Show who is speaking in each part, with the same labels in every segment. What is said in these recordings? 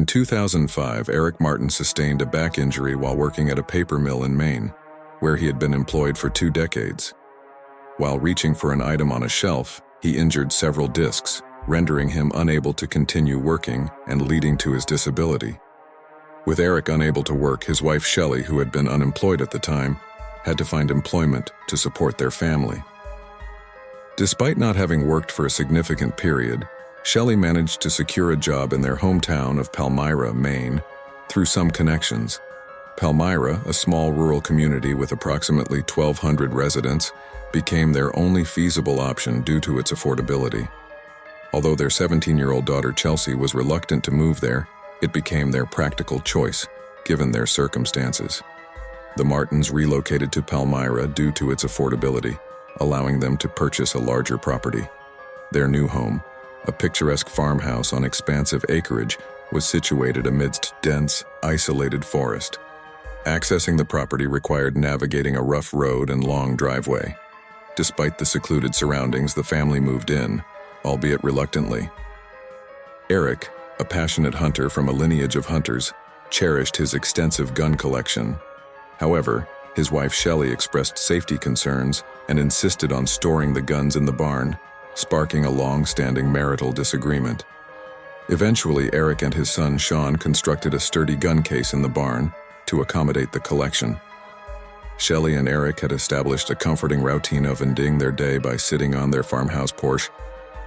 Speaker 1: In 2005, Eric Martin sustained a back injury while working at a paper mill in Maine, where he had been employed for 2 decades. While reaching for an item on a shelf, he injured several discs, rendering him unable to continue working and leading to his disability. With Eric unable to work, his wife Shelly, who had been unemployed at the time, had to find employment to support their family. Despite not having worked for a significant period, Shelly managed to secure a job in their hometown of Palmyra, Maine, through some connections. Palmyra, a small rural community with approximately 1,200 residents, became their only feasible option due to its affordability. Although their 17-year-old daughter Chelsea was reluctant to move there, it became their practical choice, given their circumstances. The Martins relocated to Palmyra due to its affordability, allowing them to purchase a larger property. Their new home, a picturesque farmhouse on expansive acreage, was situated amidst dense, isolated forest. Accessing the property required navigating a rough road and long driveway. Despite the secluded surroundings, the family moved in, albeit reluctantly. Eric, a passionate hunter from a lineage of hunters, cherished his extensive gun collection. However, his wife Shelly expressed safety concerns and insisted on storing the guns in the barn, sparking a long-standing marital disagreement. Eventually, Eric and his son Sean constructed a sturdy gun case in the barn to accommodate the collection. Shelly and Eric had established a comforting routine of ending their day by sitting on their farmhouse porch,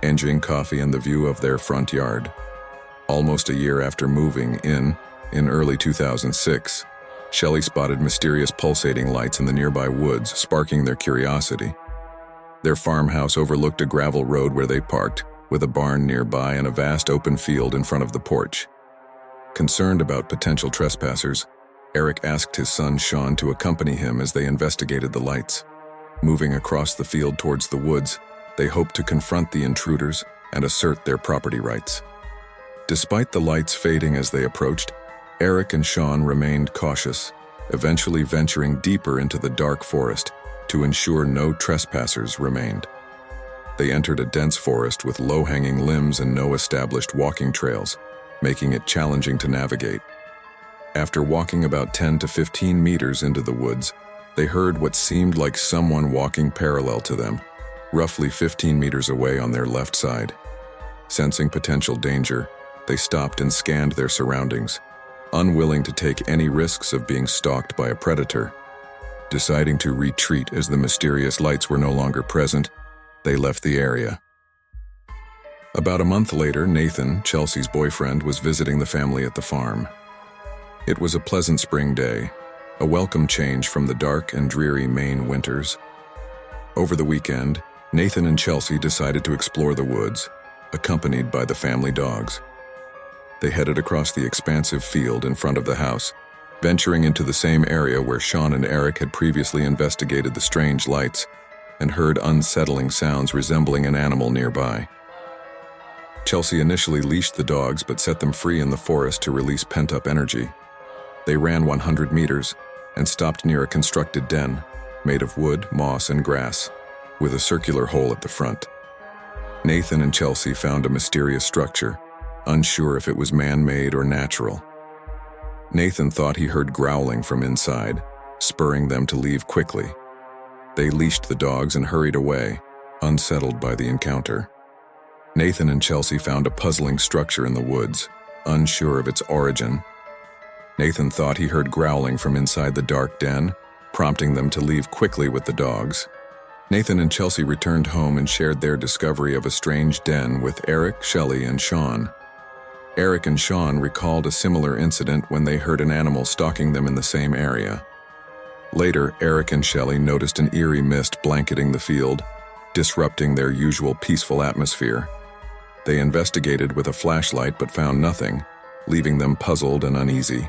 Speaker 1: enjoying coffee and the view of their front yard. Almost a year after moving in early 2006, Shelly spotted mysterious pulsating lights in the nearby woods, sparking their curiosity. Their farmhouse overlooked a gravel road where they parked, with a barn nearby and a vast open field in front of the porch. Concerned about potential trespassers, Eric asked his son Sean to accompany him as they investigated the lights. Moving across the field towards the woods, they hoped to confront the intruders and assert their property rights. Despite the lights fading as they approached, Eric and Sean remained cautious, eventually venturing deeper into the dark forest to ensure no trespassers remained. They entered a dense forest with low-hanging limbs and no established walking trails, making it challenging to navigate. After walking about 10 to 15 meters into the woods, they heard what seemed like someone walking parallel to them, roughly 15 meters away on their left side. Sensing potential danger, they stopped and scanned their surroundings, unwilling to take any risks of being stalked by a predator. Deciding to retreat as the mysterious lights were no longer present, they left the area. About a month later, Nathan, Chelsea's boyfriend, was visiting the family at the farm. It was a pleasant spring day, a welcome change from the dark and dreary Maine winters. Over the weekend, Nathan and Chelsea decided to explore the woods, accompanied by the family dogs. They headed across the expansive field in front of the house, venturing into the same area where Sean and Eric had previously investigated the strange lights and heard unsettling sounds resembling an animal nearby. Chelsea initially leashed the dogs but set them free in the forest to release pent-up energy. They ran 100 meters and stopped near a constructed den made of wood, moss, and grass, with a circular hole at the front. Nathan and Chelsea found a mysterious structure, unsure if it was man-made or natural. Nathan thought he heard growling from inside, spurring them to leave quickly. They leashed the dogs and hurried away, unsettled by the encounter. Nathan and Chelsea found a puzzling structure in the woods, unsure of its origin. Nathan thought he heard growling from inside the dark den, prompting them to leave quickly with the dogs. Nathan and Chelsea returned home and shared their discovery of a strange den with Eric, Shelly, and Sean. Eric and Sean recalled a similar incident when they heard an animal stalking them in the same area. Later, Eric and Shelly noticed an eerie mist blanketing the field, disrupting their usual peaceful atmosphere. They investigated with a flashlight but found nothing, leaving them puzzled and uneasy.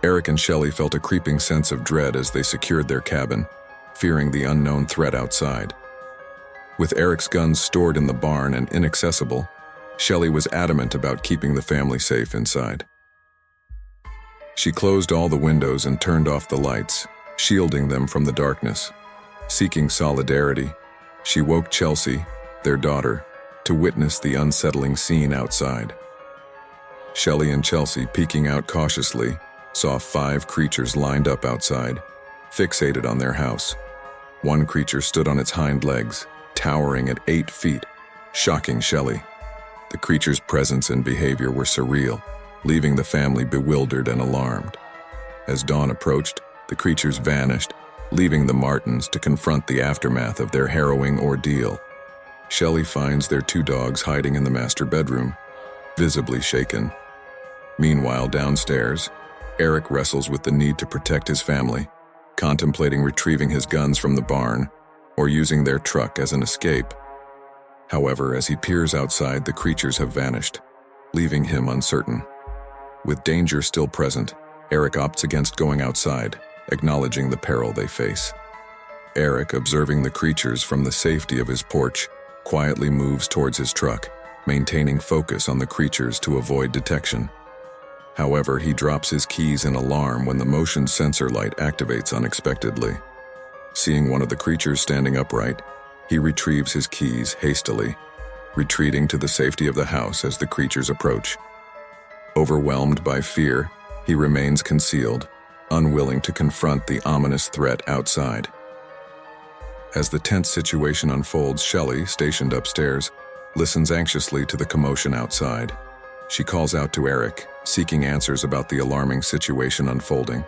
Speaker 1: Eric and Shelly felt a creeping sense of dread as they secured their cabin, fearing the unknown threat outside. With Eric's guns stored in the barn and inaccessible, Shelly was adamant about keeping the family safe inside. She closed all the windows and turned off the lights, shielding them from the darkness. Seeking solidarity, she woke Chelsea, their daughter, to witness the unsettling scene outside. Shelly and Chelsea, peeking out cautiously, saw 5 creatures lined up outside, fixated on their house. One creature stood on its hind legs, towering at 8 feet, shocking Shelly. The creature's presence and behavior were surreal, leaving the family bewildered and alarmed. As dawn approached, the creatures vanished, leaving the Martins to confront the aftermath of their harrowing ordeal. Shelly finds their 2 dogs hiding in the master bedroom, visibly shaken. Meanwhile, downstairs, Eric wrestles with the need to protect his family, contemplating retrieving his guns from the barn or using their truck as an escape. However, as he peers outside, the creatures have vanished, leaving him uncertain. With danger still present, Eric opts against going outside, acknowledging the peril they face. Eric, observing the creatures from the safety of his porch, quietly moves towards his truck, maintaining focus on the creatures to avoid detection. However, he drops his keys in alarm when the motion sensor light activates unexpectedly. Seeing one of the creatures standing upright, he retrieves his keys hastily, retreating to the safety of the house as the creatures approach. Overwhelmed by fear, he remains concealed, unwilling to confront the ominous threat outside. As the tense situation unfolds, Shelly, stationed upstairs, listens anxiously to the commotion outside. She calls out to Eric, seeking answers about the alarming situation unfolding.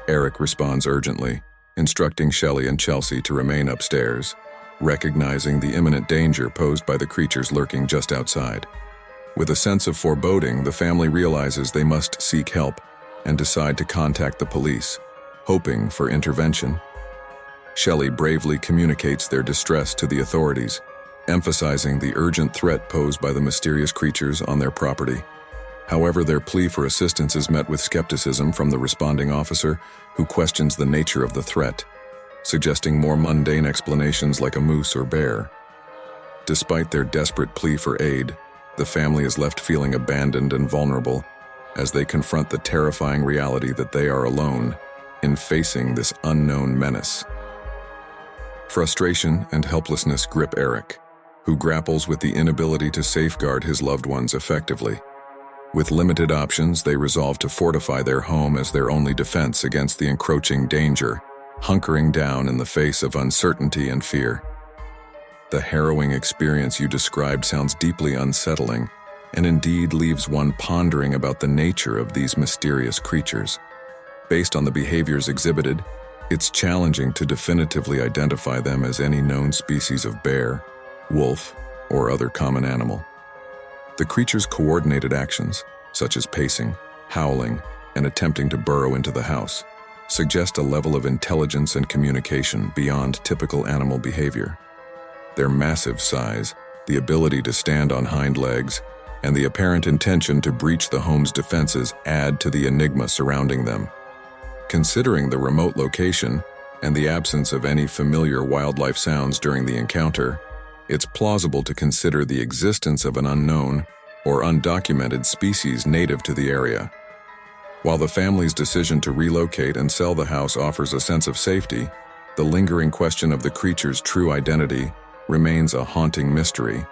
Speaker 1: Eric responds urgently, instructing Shelly and Chelsea to remain upstairs, recognizing the imminent danger posed by the creatures lurking just outside. With a sense of foreboding, the family realizes they must seek help and decide to contact the police, hoping for intervention. Shelly bravely communicates their distress to the authorities, emphasizing the urgent threat posed by the mysterious creatures on their property. However, their plea for assistance is met with skepticism from the responding officer, who questions the nature of the threat, suggesting more mundane explanations like a moose or bear. Despite their desperate plea for aid, the family is left feeling abandoned and vulnerable as they confront the terrifying reality that they are alone in facing this unknown menace. Frustration and helplessness grip Eric, who grapples with the inability to safeguard his loved ones effectively. With limited options, they resolve to fortify their home as their only defense against the encroaching danger, hunkering down in the face of uncertainty and fear. The harrowing experience you described sounds deeply unsettling, and indeed leaves one pondering about the nature of these mysterious creatures. Based on the behaviors exhibited, it's challenging to definitively identify them as any known species of bear, wolf, or other common animal. The creatures' coordinated actions, such as pacing, howling, and attempting to burrow into the house, suggest a level of intelligence and communication beyond typical animal behavior. Their massive size, the ability to stand on hind legs, and the apparent intention to breach the home's defenses add to the enigma surrounding them. Considering the remote location and the absence of any familiar wildlife sounds during the encounter, it's plausible to consider the existence of an unknown or undocumented species native to the area. While the family's decision to relocate and sell the house offers a sense of safety, the lingering question of the creature's true identity remains a haunting mystery,